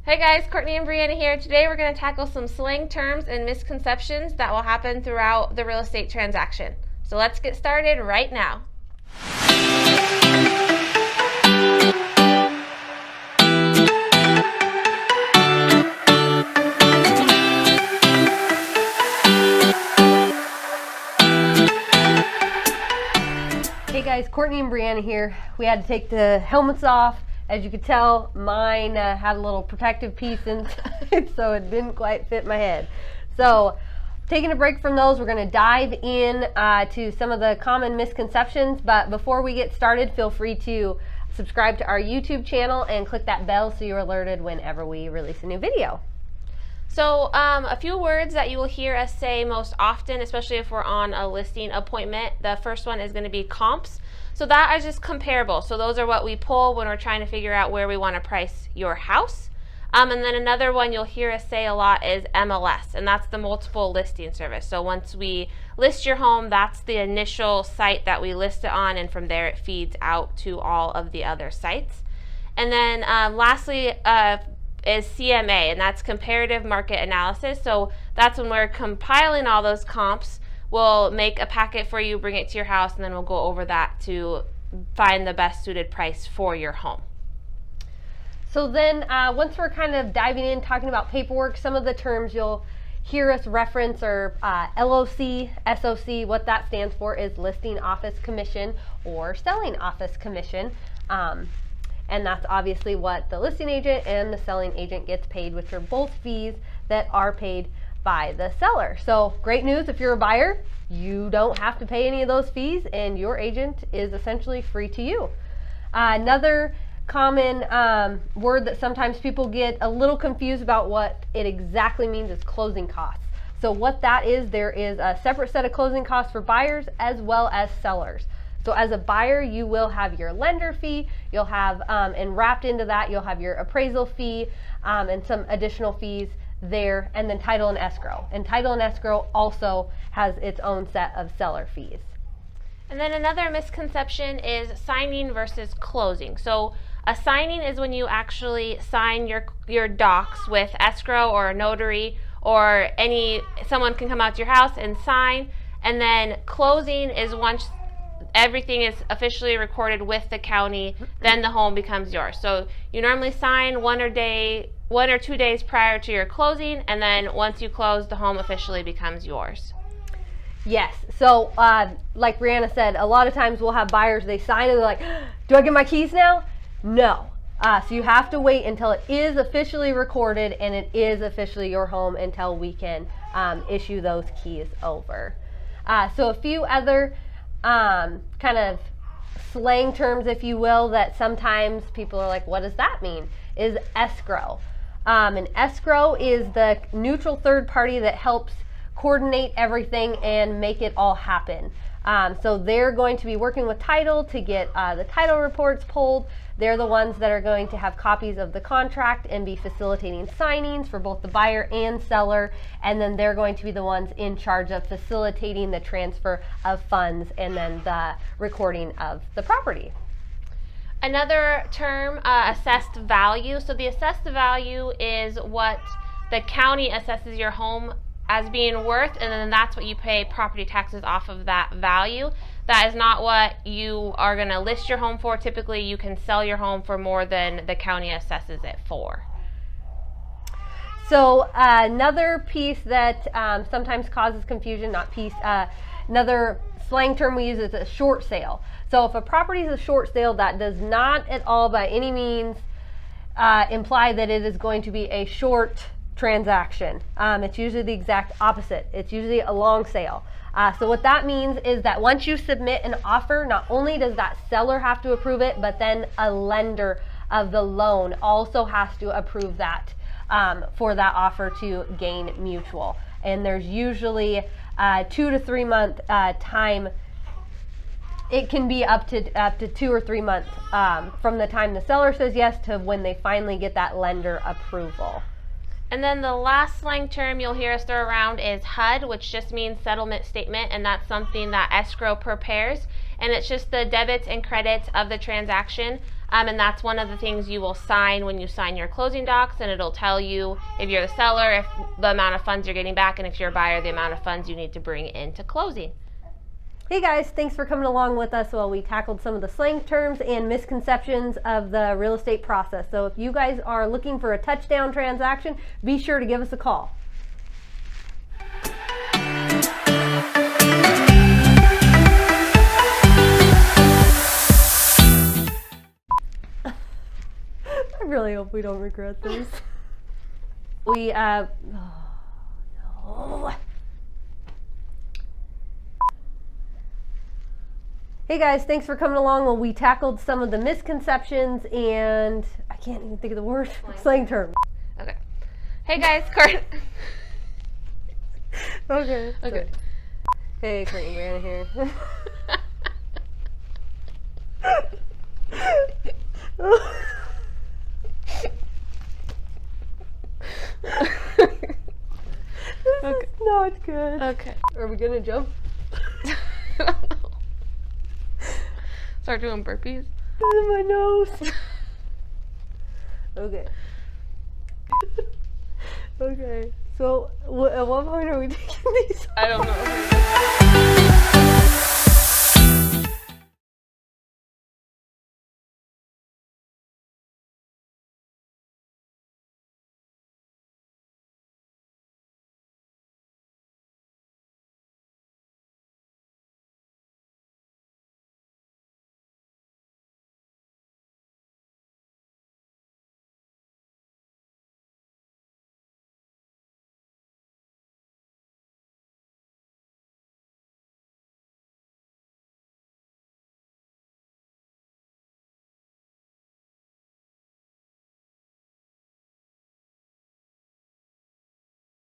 Hey guys, Kortni and Brianna here. Today we're going to tackle some slang terms and misconceptions that will happen throughout the real estate transaction. So let's get started right now. Hey guys, Kortni and Brianna here. We had to take the helmets off. As you could tell, mine had a little protective piece inside, so it didn't quite fit my head. So, taking a break from those, we're going to dive in to some of the common misconceptions. But before we get started, feel free to subscribe to our YouTube channel and click that bell so you're alerted whenever we release a new video. So a few words that you will hear us say most often, especially if we're on a listing appointment. The first one is going to be comps. So that is just comparable. So those are what we pull when we're trying to figure out where we want to price your house. And then another one you'll hear us say a lot is MLS, and that's the multiple listing service. So once we list your home, that's the initial site that we list it on, and from there it feeds out to all of the other sites. And then lastly is CMA, and that's comparative market analysis. So that's when we're compiling all those comps. We'll make a packet for you, bring it to your house, and then we'll go over that to find the best suited price for your home. So then once we're kind of diving in, talking about paperwork, some of the terms you'll hear us reference are LOC, SOC. What that stands for is listing office commission or selling office commission. And that's obviously what the listing agent and the selling agent gets paid, which are both fees that are paid by the seller. So great news, if you're a buyer, you don't have to pay any of those fees and your agent is essentially free to you. Another common word that sometimes people get a little confused about what it exactly means is closing costs. So what that is, there is a separate set of closing costs for buyers as well as sellers. So as a buyer, you will have your lender fee, you'll have, and wrapped into that, you'll have your appraisal fee and some additional fees there, and then title and escrow. And title and escrow also has its own set of seller fees. And then another misconception is signing versus closing. So a signing is when you actually sign your docs with escrow or a notary, or someone can come out to your house and sign. And then closing is once everything is officially recorded with the county, then the home becomes yours. So you normally sign 1 or 2 days prior to your closing, and then once you close, the home officially becomes yours. Yes, so like Brianna said, a lot of times we'll have buyers, they sign and they're like, do I get my keys now? No. So you have to wait until it is officially recorded and it is officially your home until we can issue those keys over. So a few other kind of slang terms, if you will, that sometimes people are like, what does that mean? Is escrow. And escrow is the neutral third party that helps coordinate everything and make it all happen. So they're going to be working with title to get the title reports pulled. They're the ones that are going to have copies of the contract and be facilitating signings for both the buyer and seller. And then they're going to be the ones in charge of facilitating the transfer of funds and then the recording of the property. Another term, assessed value. So the assessed value is what the county assesses your home as being worth, and then that's what you pay property taxes off of that value. That is not what you are going to list your home for. Typically, you can sell your home for more than the county assesses it for. So another piece that sometimes causes confusion, another slang term we use is a short sale. So if a property is a short sale, that does not at all by any means imply that it is going to be a short transaction. It's usually the exact opposite. It's usually a long sale. So what that means is that once you submit an offer, not only does that seller have to approve it, but then a lender of the loan also has to approve that for that offer to gain mutual. And there's usually 2 to 3 month time. It can be up to 2 or 3 months from the time the seller says yes to when they finally get that lender approval. And then the last slang term you'll hear us throw around is HUD, which just means settlement statement, and that's something that escrow prepares, and it's just the debits and credits of the transaction. And that's one of the things you will sign when you sign your closing docs, and it'll tell you if you're the seller, if the amount of funds you're getting back, and if you're a buyer, the amount of funds you need to bring into closing. Hey guys, thanks for coming along with us while we tackled some of the slang terms and misconceptions of the real estate process. So if you guys are looking for a touchdown transaction, be sure to give us a call. I really hope we don't regret this. Oh no. Hey guys, thanks for coming along while we tackled some of the misconceptions and I can't even think of the word, slang terms. Okay. Hey guys, Kortni. Okay. Okay. Hey, Kortni, Brianna here. This is not good. Okay. Are we gonna jump? I don't know. Start doing burpees. It's in my nose. Okay. Okay. So, at what point are we taking these? I don't know.